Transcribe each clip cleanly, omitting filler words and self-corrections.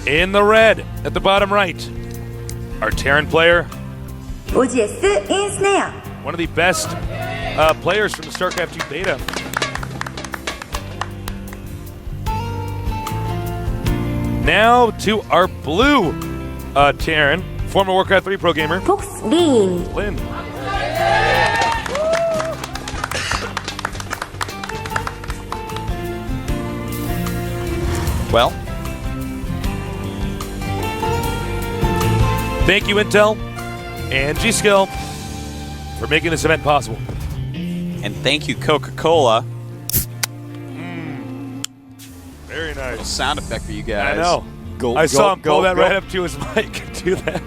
In the red, at the bottom right, our Terran player, Ensnare. one of the best players from the StarCraft 2 beta. Now to our blue Terran, former Warcraft 3 pro gamer, Lynn. Well, thank you, Intel and G-Skill, for making this event possible. and thank you, Coca-Cola. Very nice. Sound effect for you guys. I know. Gulp, I saw him gulp, pull that gulp, right up to his mic and do that.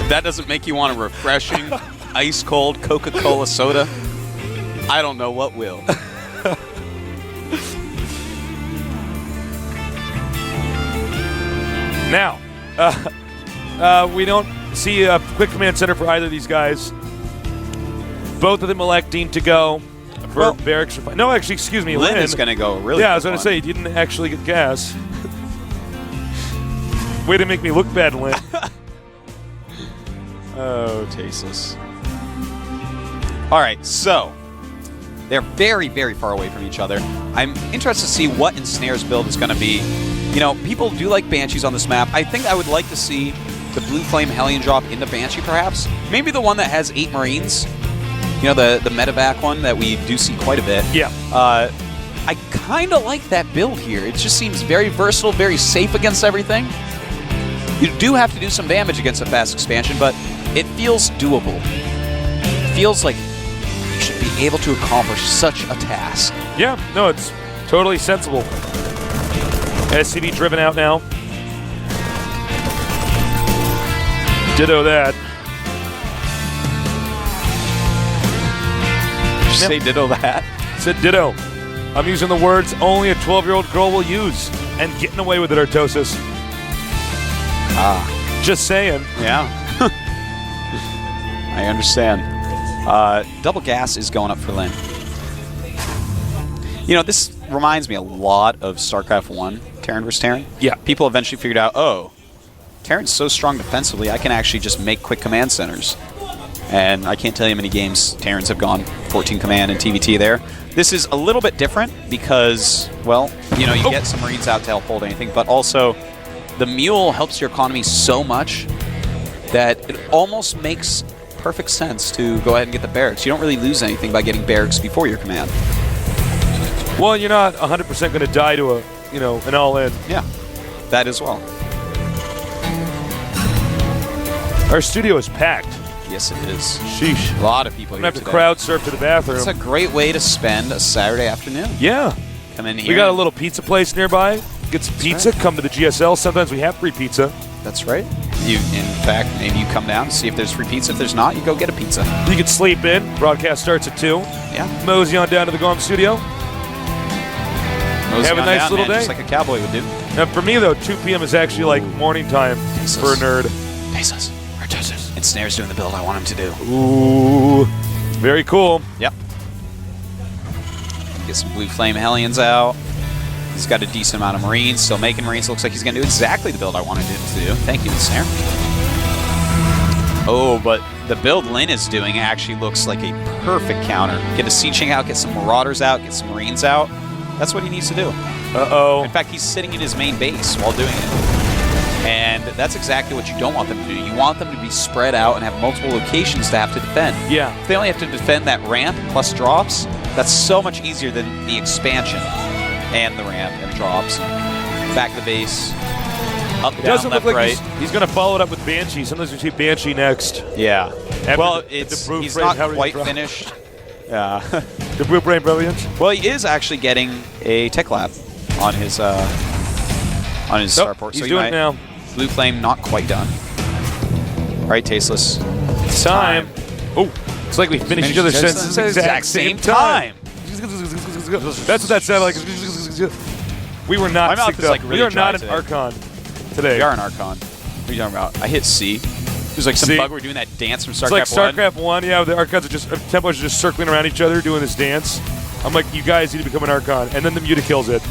That doesn't make you want a refreshing, ice-cold Coca-Cola soda? I don't know what will. Now, we don't see a quick command center for either of these guys. Both of them electing to go for barracks. No, actually, excuse me, Lynn Lynn is going to go really Yeah, I was quick going to say, he didn't actually get gas. Way to make me look bad, Lynn. Oh, tasteless. All right, so they're very, very far away from each other. I'm interested to see what Ensnare's build is going to be. You know, people do like Banshees on this map. I think I would like to see the Blue Flame Hellion drop into Banshee, perhaps. Maybe the one that has 8 Marines. You know, the medevac one that we do see quite a bit. Yeah. I kind of like that build here. It just seems very versatile, very safe against everything. You do have to do some damage against a fast expansion, but it feels doable. It feels like you should be able to accomplish such a task. Yeah, no, it's totally sensible. SCV driven out now. Ditto that. Did you say ditto that? Said ditto. I'm using the words only a 12-year-old girl will use. And getting away with it, Artosis. Ah. Just saying. Yeah. I understand. Double gas is going up for Lynn. You know, this reminds me a lot of StarCraft 1, Terran vs. Terran. Yeah. People eventually figured out, oh, Terran's so strong defensively, I can actually just make quick command centers. And I can't tell you how many games Terrans have gone 14 command and TVT there. This is a little bit different because, well, you know, you get some Marines out to help hold anything, but also the Mule helps your economy so much that it almost makes perfect sense to go ahead and get the barracks. You don't really lose anything by getting barracks before your command. Well, you're not 100% going to die to a, you know, an all-in. Yeah, that as well. Our studio is packed. Yes, it is. Sheesh. A lot of people I'm here going to have to today. crowd surf to the bathroom. It's a great way to spend a Saturday afternoon. Yeah. Come in here. We got a little pizza place nearby. Get some pizza, come to the GSL. Sometimes we have free pizza. That's right. You, in fact, maybe you come down and see if there's free pizza. If there's not, you go get a pizza. You can sleep in. Broadcast starts at 2. Yeah. Mosey on down to the GOM studio. Mosey Have a on nice down, little man, day. Just like a cowboy would do. Now, for me, though, 2 p.m. is actually like morning time for a nerd. Pesos. Ensnare's doing the build I want him to do. Ooh. Very cool. Yep. Get some Blue Flame Hellions out. He's got a decent amount of Marines. Still making Marines. Looks like he's going to do exactly the build I wanted him to do. Thank you, Ensnare. Oh, but the build Lynn is doing actually looks like a perfect counter. Get a Sieging out, get some Marauders out, get some Marines out. That's what he needs to do. Uh-oh. In fact, he's sitting in his main base while doing it. And that's exactly what you don't want them to do. You want them to be spread out and have multiple locations to have to defend. Yeah. If they only have to defend that ramp plus drops, that's so much easier than the expansion and the ramp and drops. Back to the base. Up, It down, doesn't left, look like right. he's going to follow it up with Banshee. Sometimes we see Banshee next. Yeah. Well, he's he's not quite finished. Yeah. The Blue Brain Brilliance. Well, he is actually getting a tech lab on his starport. He's so doing it now. Blue Flame not quite done. All right, Tasteless. It's time. Oh, it's like we finished each other's sentences at the exact same time. That's what that sounded like. We were not My mouth synced is, up. like, really we are dry not an today. Archon today. We are an Archon. What are you talking about? I hit C. There's like some C. bug we're doing that dance from It's like StarCraft 1. StarCraft 1. Yeah, the Archons are just, Templars are just circling around each other doing this dance. I'm like, you guys need to become an Archon. And then the Muta kills it.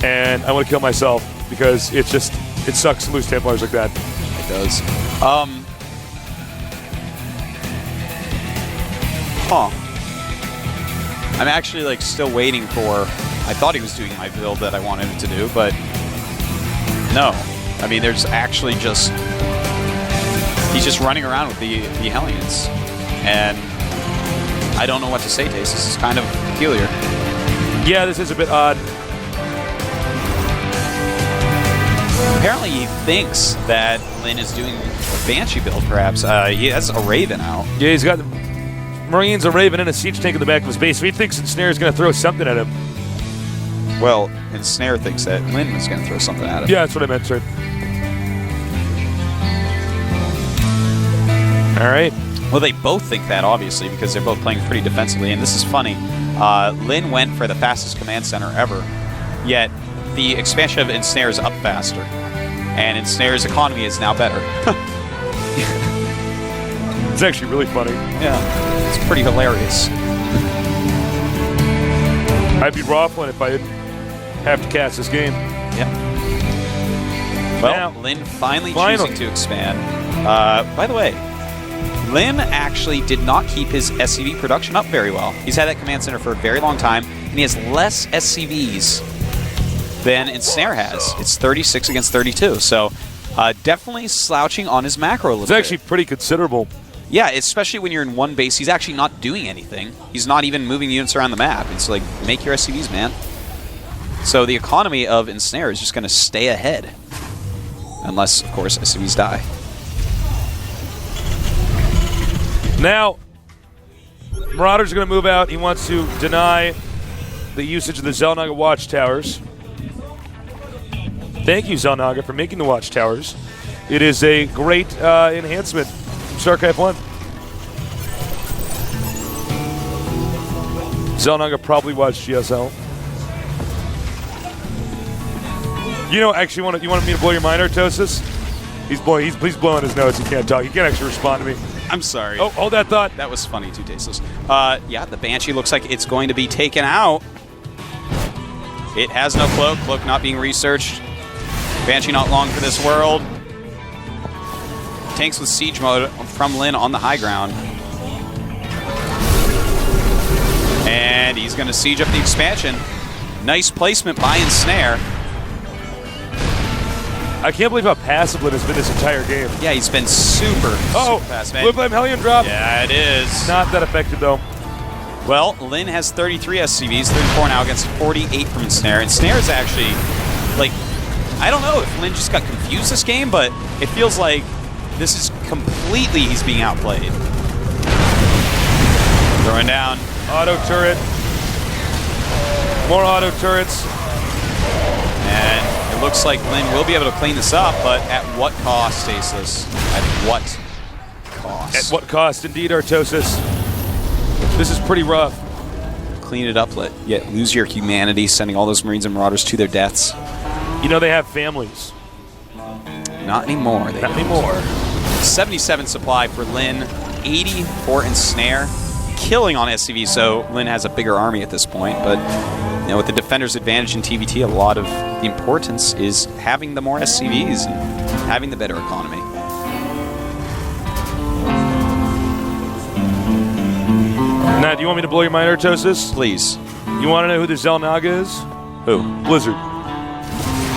and I want to kill myself because it sucks to lose Templars like that. It does. I'm actually like still waiting for. I thought he was doing my build that I wanted him to do, but no. I mean, there's actually just he's just running around with the Hellions, and I don't know what to say, Taste. This is kind of peculiar. Yeah, this is a bit odd. Apparently, he thinks that Lin is doing a Banshee build, perhaps. He has a Raven out. Yeah, he's got the Marines, a Raven, and a Siege Tank in the back of his base. So he thinks Ensnare is going to throw something at him. Well, Ensnare thinks that Lin was going to throw something at him. Yeah, that's what I meant, sir. All right. Well, they both think that, obviously, because they're both playing pretty defensively. And this is funny. Lin went for the fastest command center ever, yet the expansion of Ensnare is up faster. And Ensnare's economy is now better. It's actually really funny. Yeah, it's pretty hilarious. I'd be raffling if I didn't have to cast this game. Yeah. Well, now, Lin finally choosing to expand. By the way, Lin actually did not keep his SCV production up very well. He's had that command center for a very long time, and he has less SCVs than Ensnare has. It's 36 against 32, so definitely slouching on his macro a little bit. It's actually pretty considerable. Yeah, especially when you're in one base. He's actually not doing anything. He's not even moving units around the map. It's like, make your SCVs, man. So the economy of Ensnare is just going to stay ahead. Unless, of course, SCVs die. Now, Marauder's going to move out. He wants to deny the usage of the Xel'Naga watchtowers. Thank you, Xel'Naga, for making the watchtowers. It is a great enhancement from StarCraft 1. Xel'Naga probably watched GSL. You know, actually, you wanted me to blow your mind, Artosis? He's blowing his nose. He can't talk. He can't actually respond to me. I'm sorry. Oh, hold that thought. That was funny, too, Tasteless. Yeah, the Banshee looks like it's going to be taken out. It has no cloak. Cloak not being researched. Banshee not long for this world. Tanks with siege mode from Lin on the high ground. And he's going to siege up the expansion. Nice placement by Ensnare. I can't believe how passive Lin has been this entire game. Yeah, he's been super fast, man. Blue Flame Hellion drop. Yeah, it is. Not that effective, though. Well, Lin has 33 SCVs, 34 now against 48 from Ensnare. Ensnare is actually, like, I don't know if Lin just got confused this game, but it feels like this is completely he's being outplayed. Throwing down. Auto turret. More auto turrets. And it looks like Lin will be able to clean this up, but at what cost, Tasteless? At what cost? At what cost, indeed, Artosis. This is pretty rough. Clean it up, yet lose your humanity, sending all those Marines and Marauders to their deaths. You know they have families. Not anymore. Not anymore. 77 supply for Lin, 80 for Ensnare, killing on SCV, so Lin has a bigger army at this point, but you know, with the defender's advantage in TVT, a lot of the importance is having the more SCVs and having the better economy. Now, do you want me to blow your mind, Artosis? Please. You want to know who the Xel'Naga is? Who? Blizzard.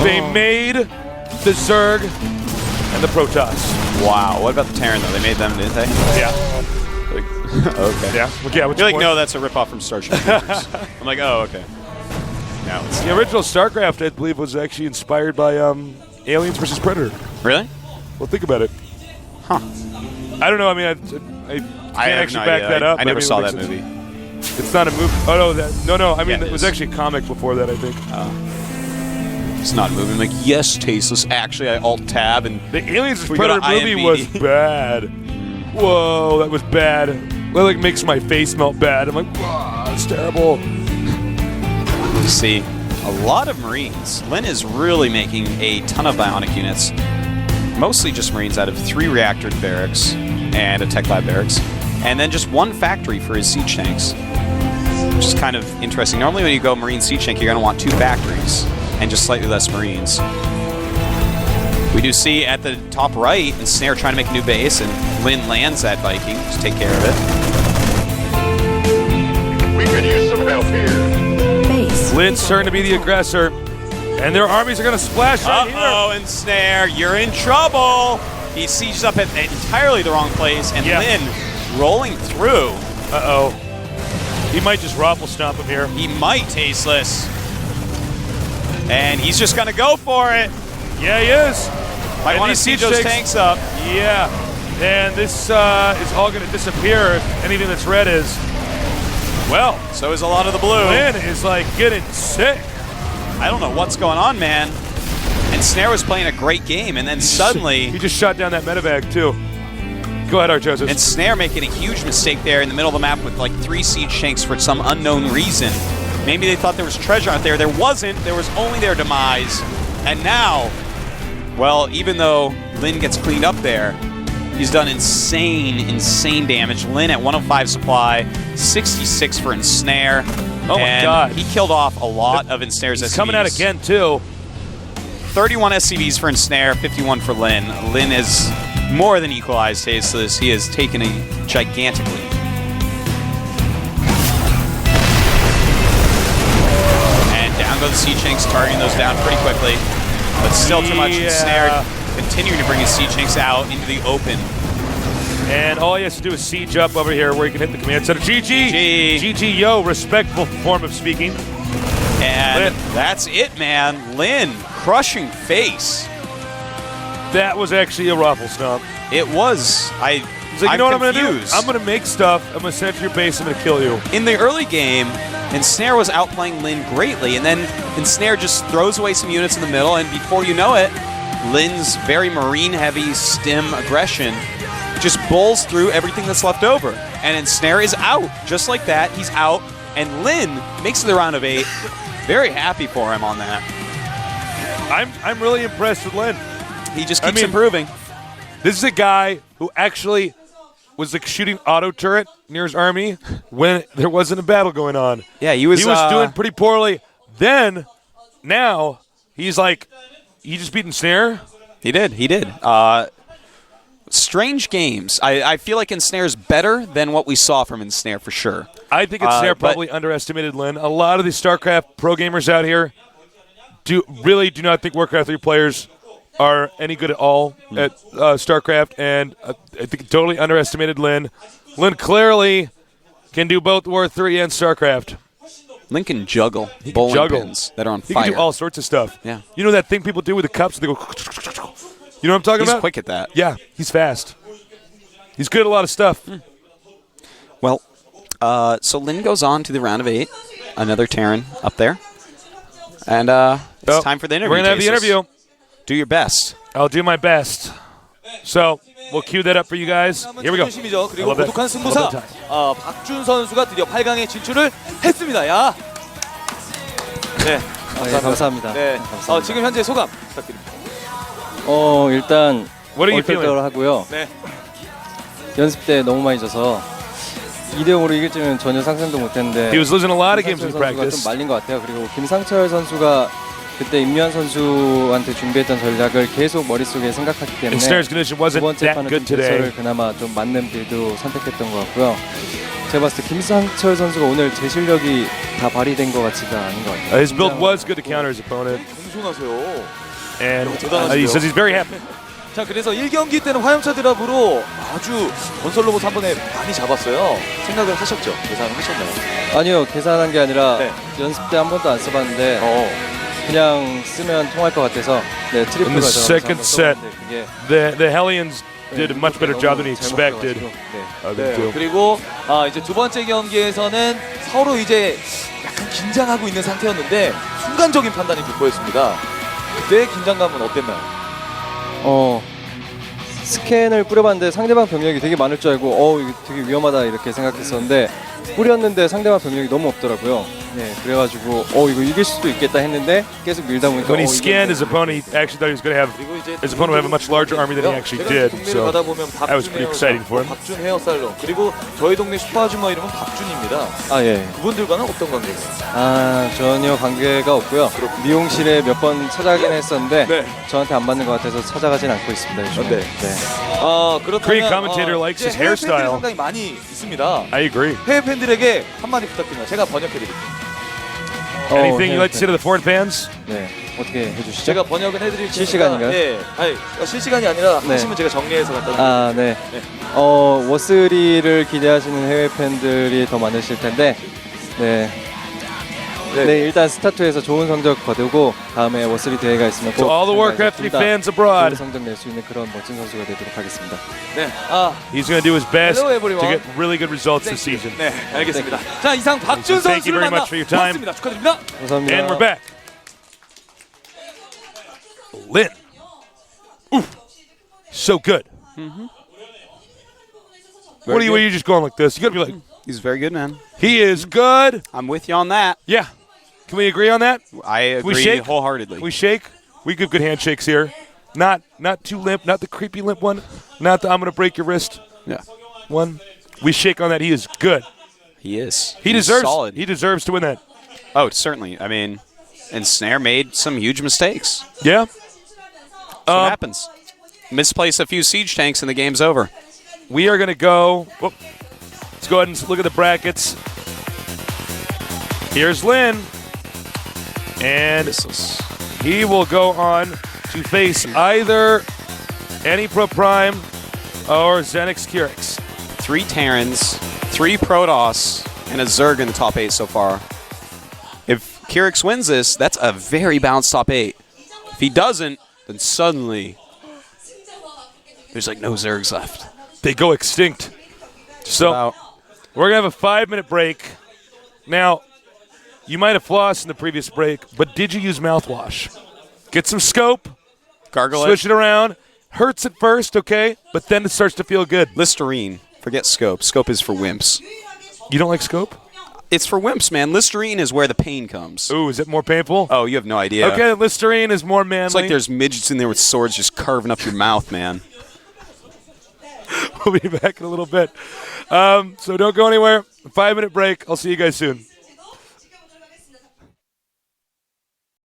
They made the Zerg and the Protoss. Wow. What about the Terran, though? They made them, didn't they? Yeah. Like, okay. Yeah. Yeah. You're like, no, that's a ripoff from Star Trek. I'm like, oh, okay. Now it's the original StarCraft, I believe, was actually inspired by Aliens versus Predator. Really? Well, think about it. Huh. I don't know. I mean, I can't actually back that up. I never saw that sense. movie. It's not a movie. Oh, no, no. I mean, it was actually a comic before that, I think. It's not a movie. I'm like, yes, Tasteless. Actually, I alt-tab and... The Aliens vs. Predator movie was bad. Whoa, that was bad. It like makes my face melt bad. I'm like, wow, it's terrible. You see, a lot of Marines. Lin is really making a ton of bionic units. Mostly just Marines out of 3 reactor barracks and a Tech Lab barracks. And then just 1 factory for his siege tanks. Which is kind of interesting. Normally when you go Marine siege tank, you're going to want 2 factories. and just slightly less Marines. We do see at the top right, Ensnare trying to make a new base, and Lin lands that Viking to take care of it. We could use some help here. Base. Lin's starting to be the aggressor, and their armies are going to splash right here. Uh-oh, Ensnare, you're in trouble. He sieges up at entirely the wrong place, and Lin rolling through. Uh-oh. He might just raffle stomp him here. He might, Tasteless. And he's just going to go for it. Yeah, he is. Might want to siege those tanks up. Yeah. And this is all going to disappear if anything that's red is. Well, so is a lot of the blue. Lin is like getting sick. I don't know what's going on, man. Ensnare was playing a great game, and then suddenly he just shot down that medevac too. Go ahead, Archosis. Ensnare making a huge mistake there in the middle of the map with like 3 siege tanks for some unknown reason. Maybe they thought there was treasure out there. There wasn't. There was only their demise. And now, well, even though Lin gets cleaned up there, he's done insane damage. Lin at 105 supply, 66 for Ensnare. Oh my God. He killed off a lot of Ensnare's SCVs. He's coming out again too. 31 SCVs for Ensnare, 51 for Lin. Lin is more than equalized Tasteless. He has taken a gigantic lead. And down go the siege tanks, targeting those down pretty quickly. But still too much. Ensnare continuing to bring his siege tanks out into the open. And all he has to do is siege up over here where he can hit the command center. GG! GG, yo, respectful form of speaking. And that's it, man. Lin, crushing face. That was actually a raffle stomp. It was. He's like, you know what I'm going to do? I'm going to make stuff. I'm going to send it to your base. I'm going to kill you. In the early game, Ensnare was outplaying Lin greatly, and then Ensnare just throws away some units in the middle, and before you know it, Lin's very marine-heavy stim aggression just bowls through everything that's left over. And Ensnare is out. Just like that, he's out, and Lin makes it the round of 8. Very happy for him on that. I'm really impressed with Lin. He just keeps improving. This is a guy who actually was like shooting auto turret near his army when there wasn't a battle going on. Yeah, he was doing pretty poorly. Then, now, he's like, he just beat Ensnare. He did. Strange games. I feel like Ensnare's better than what we saw from Ensnare for sure. I think Ensnare probably underestimated Lin. A lot of the StarCraft pro gamers out here really do not think Warcraft 3 players are any good at all at StarCraft, and I think totally underestimated Lin. Lin clearly can do both War 3 and StarCraft. Lin can juggle bowling pins that are on fire. He can do all sorts of stuff. Yeah. You know that thing people do with the cups? They go. You know what I'm talking about? He's quick at that. Yeah, he's fast. He's good at a lot of stuff. Well, so Lin goes on to the round of 8. Another Terran up there. And it's time for the interview. We're going to have the interview. Do your best. I'll do my best. So we'll cue that up for you guys. Here we go. 그리고 고독한 승부사 박준 선수가 드디어 8강에 진출을 했습니다. 야. 네. 감사합니다. 네. 지금 현재 소감 부탁드립니다. 일단 What are you feeling? 얼떨떨 하고요. 네. 연습 때 너무 많이 져서 2대0으로 이길 줄은 전혀 상상도 못했는데 He was losing a lot of games in 김상철 선수가 practice. 좀 말린 것 같아요. 그리고 김상철 선수가 그때 임요한 선수한테 준비했던 전략을 계속 머릿속에 생각했기 때문에 Ensnare's condition 두 wasn't 번째 that 판은 good 좀 today. 대처를 그나마 좀 맞는 빌드 선택했던 것 같고요. 제가 봤을 때 김상철 선수가 오늘 제 실력이 다 발휘된 것 같지가 않은 것 같아요. His build was good to counter his opponent, 공손하세요. and 대단하시죠. he says he's very happy. 자, 그래서 1경기 때는 화염차 드랍으로 아주 건설 로봇 한 번에 많이 잡았어요. 생각을 하셨죠? 계산을 하셨나요? 아니요, 계산한 게 아니라 네. 연습 때 한 번도 안 써봤는데 그냥 쓰면 통할 것 같아서 In 트리플 the 가져가면서 second 한번 set, 써봤는데 그게 the Hellions did a much better job than he expected. 네. 그리고 이제 두 번째 경기에서는 서로 이제 약간 긴장하고 있는 상태였는데 순간적인 판단이 돋보였습니다. 그때 긴장감은 어땠나요? 스캔을 뿌려봤는데 상대방 병력이 되게 많을 줄 알고 이거 되게 위험하다 이렇게 생각했었는데 뿌렸는데 상대방 병력이 너무 없더라고요. 네, 그래가지고 이거 이길 수도 있겠다 했는데 계속 밀다 보니까 When he scanned his opponent, he actually thought he was going to have 그리고 이제 his opponent would have a much larger army than he actually did. 동네를 So 가다 보면 that was pretty exciting for him. 박준 헤어살롱 그리고 저희 동네 슈퍼 아줌마 이름은 박준입니다. 예. 그분들과는 어떤 관계인가요? 전혀 관계가 없고요. 미용실에 몇 번 찾아가긴 했었는데 네. 저한테 안 맞는 것 같아서 찾아가진 않고 있습니다. 요즘에. 네. 네. Korean commentator likes 이제 his 해외 팬들이 hairstyle. 상당히 많이 있습니다. I agree. 해외 팬들에게 한마디 부탁드립니다. 제가 번역해드릴게요. Anything you'd like to say to the foreign fans? 네, 어떻게 해주시죠? 제가 번역은 해드릴 테니까 실시간인가요? 네. 아니 실시간이 아니라 네. 하시면 제가 정리해서 갖다 네. 네. 워스리를 기대하시는 해외 팬들이 더 많으실 텐데, 네. 네, 일단 스타트에서 좋은 성적 거두고 다음에 워스리 대회가 있으면 꼭 To all the Warcraft 3 fans 좋은 abroad, 성적 낼 수 있는 그런 멋진 선수가 되도록 하겠습니다. 네. he's going to do his best Hello, to everyone. get really good results this season. 네, 알겠습니다. 자, 이상 박준 Thank you 선수를 very much for your time. 만나봤습니다. 축하드립니다. 감사합니다. And we're back. Lin. Oof. So good. What are you just going like this? You got to be like, He's very good, man. he is good. I'm with you on that. Yeah. Can we agree on that? I we agree shake? wholeheartedly. We shake. We give good handshakes here. Not too limp. Not the creepy limp one. Not the I'm going to break your wrist Yeah, one. We shake on that. He is good. he is. He He's deserves. solid. He deserves to win that. Oh, certainly. I mean, Ensnare made some huge mistakes. Yeah. That's what happens. Misplace a few siege tanks and the game's over. We are going to go. Let's go ahead and look at the brackets. Here's Lin. And he will go on to face either Anipro Prime or Xenix Kyrix. 3 Terrans, 3 Protoss, and a Zerg in the top 8 so far. If Kyrix wins this, that's a very balanced top 8. If he doesn't, then suddenly there's like no Zergs left. They go extinct. So we're going to have a 5-minute break. Now, you might have flossed in the previous break, but did you use mouthwash? Get some scope. Gargle Switch it around. Hurts at first, okay? But then it starts to feel good. Listerine. Forget scope. Scope is for wimps. You don't like scope? It's for wimps, man. Listerine is where the pain comes. Ooh, is it more painful? Oh, you have no idea. Okay, Listerine is more manly. It's like there's midgets in there with swords just carving up your mouth, man. We'll be back in a little bit. So don't go anywhere. 5-minute break. I'll see you guys soon.